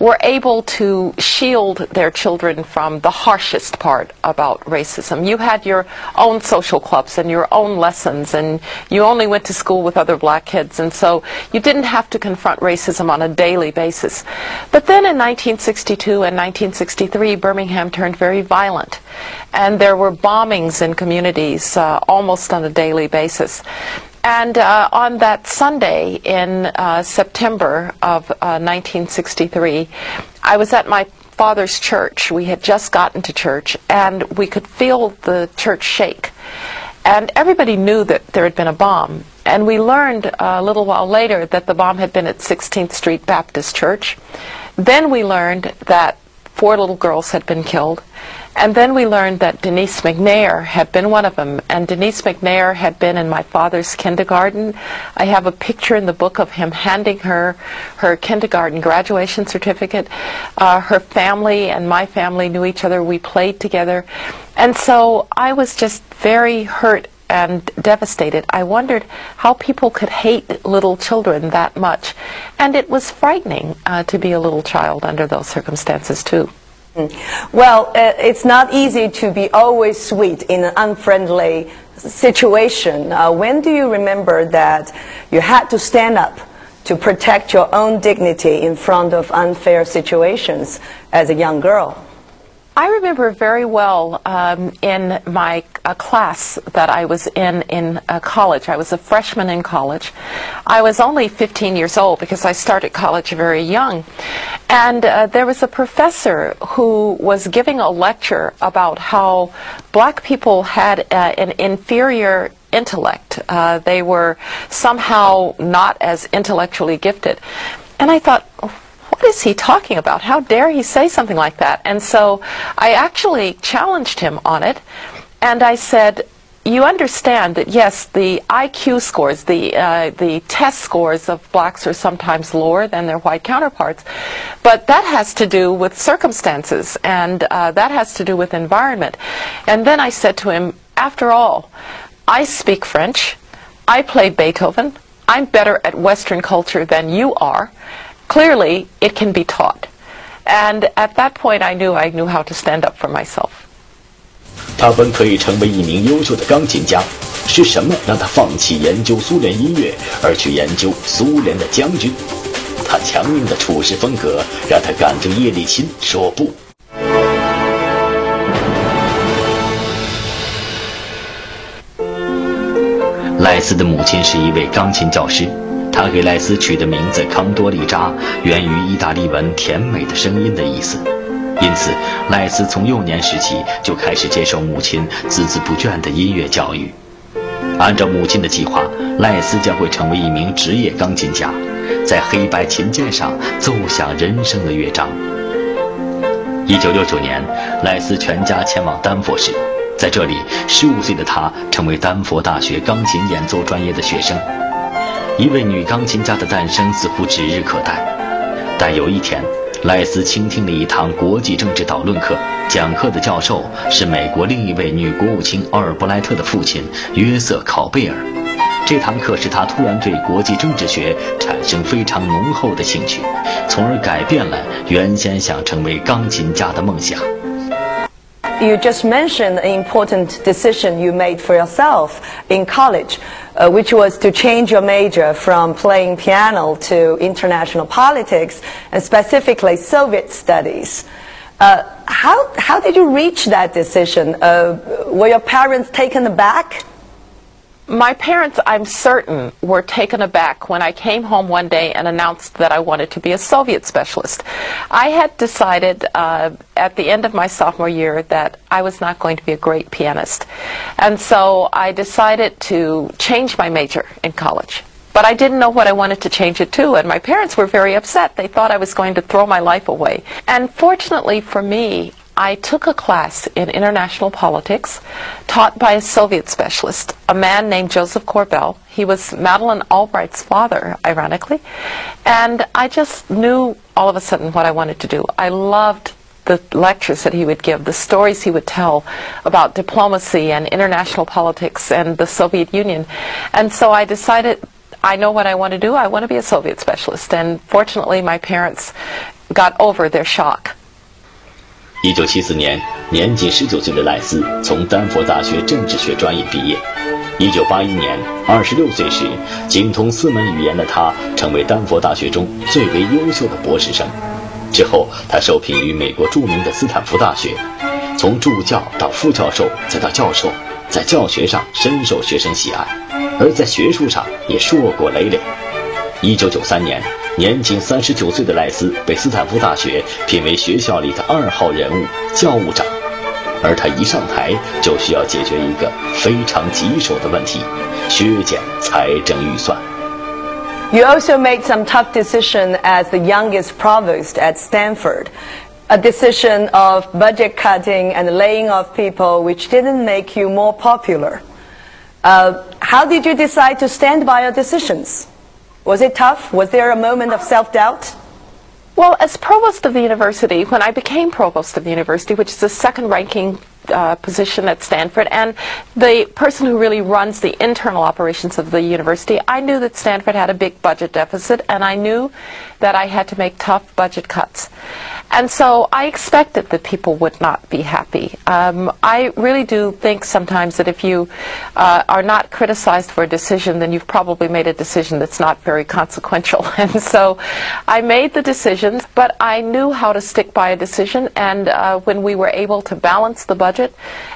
were able to shield their children from the harshest part about racism. You had your own social clubs and your own lessons, and you only went to school with other black kids, and so you didn't have to confront racism on a daily basis. But then in 1962 and 1963, Birmingham turned very violent, and there were bombings in communities almost on a daily basis. And on that Sunday in September of 1963, I was at my father's church. We had just gotten to church, and we could feel the church shake. And everybody knew that there had been a bomb. And we learned a little while later that the bomb had been at 16th Street Baptist Church. Then we learned that 4 little girls had been killed. And then we learned that Denise McNair had been one of them. And Denise McNair had been in my father's kindergarten. I have a picture in the book of him handing her her kindergarten graduation certificate. Her family and my family knew each other. We played together. And so I was just very hurt and devastated. I wondered how people could hate little children that much. And it was frightening to be a little child under those circumstances, too. Well, it's not easy to be always sweet in an unfriendly situation. When do you remember that you had to stand up to protect your own dignity in front of unfair situations as a young girl? I remember very well in my class that I was in college. I was a freshman in college. I was only 15 years old because I started college very young. And there was a professor who was giving a lecture about how black people had an inferior intellect. They were somehow not as intellectually gifted. And I thought, what is he talking about? How dare he say something like that? And so I actually challenged him on it, and I said, you understand that, yes, the IQ scores, the test scores of blacks are sometimes lower than their white counterparts, but that has to do with circumstances, and that has to do with environment. And then I said to him, after all, I speak French, I play Beethoven, I'm better at Western culture than you are. Clearly, it can be taught. And at that point, I knew how to stand up for myself. 他本可以成为一名优秀的钢琴家，是什么让他放弃研究苏联音乐，而去研究苏联的将军？他强硬的处事风格让他赶着叶利钦说不。赖斯的母亲是一位钢琴教师。他给赖斯取的名字康多利扎源于意大利文甜美的声音的意思，因此赖斯从幼年时期就开始接受母亲孜孜不倦的音乐教育。按照母亲的计划，赖斯将会成为一名职业钢琴家，在黑白琴键上奏响人生的乐章。1969年，赖斯全家前往丹佛市，在这里15岁的他成为丹佛大学钢琴演奏专业的学生。一位女钢琴家的诞生似乎指日可待，但有一天，赖斯倾听了一堂国际政治导论课，讲课的教授是美国另一位女国务卿奥尔布莱特的父亲约瑟·考贝尔。这堂课使他突然对国际政治学产生非常浓厚的兴趣，从而改变了原先想成为钢琴家的梦想。You just mentioned an important decision you made for yourself in college, which was to change your major from playing piano to international politics, and specifically Soviet studies. How did you reach that decision? Were your parents taken aback? My parents, I'm certain, were taken aback when I came home one day and announced that I wanted to be a Soviet specialist. I had decided at the end of my sophomore year that I was not going to be a great pianist. And so I decided to change my major in college. But I didn't know what I wanted to change it to, and my parents were very upset. They thought I was going to throw my life away. And fortunately for me, I took a class in international politics taught by a Soviet specialist, a man named Joseph Korbel. He was Madeleine Albright's father, ironically. And I just knew all of a sudden what I wanted to do. I loved the lectures that he would give, the stories he would tell about diplomacy and international politics and the Soviet Union. And so I decided, I know what I want to do. I want to be a Soviet specialist. And fortunately, my parents got over their shock. 1974年，年仅19岁的赖斯从丹佛大学政治学专业毕业。1981年，26岁时，精通4门语言的他成为丹佛大学中最为优秀的博士生。之后，他受聘于美国著名的斯坦福大学，从助教到副教授，再到教授，在教学上深受学生喜爱，而在学术上也硕果累累。1993年，年仅39岁的赖斯被斯坦福大学评为学校里的2号人物、教务长，而他一上台就需要解决一个非常棘手的问题：削减财政预算。You also made some tough decision as the youngest provost at Stanford, a decision of budget cutting and laying off people which didn't make you more popular. How did you decide to stand by your decisions? Was it tough? Was there a moment of self-doubt? Well, as provost of the university, when I became provost of the university, which is the second-ranking position at Stanford, and the person who really runs the internal operations of the university, I knew that Stanford had a big budget deficit, and I knew that I had to make tough budget cuts. And so I expected that people would not be happy. I really do think sometimes that if you are not criticized for a decision, then you've probably made a decision that's not very consequential. And so I made the decisions, but I knew how to stick by a decision, and when we were able to balance the budget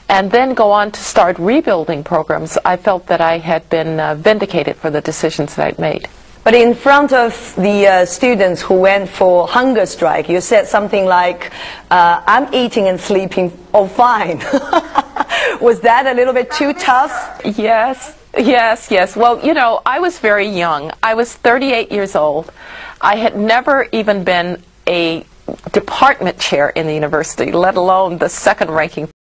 and then go on to start rebuilding programs, I felt that I had been vindicated for the decisions that I'd made. But in front of the students who went for hunger strike, you said something like, I'm eating and sleeping all fine. Was that a little bit too tough? Yes. Well, you know, I was very young. I was 38 years old. I had never even been a department chair in the university, let alone the second-ranking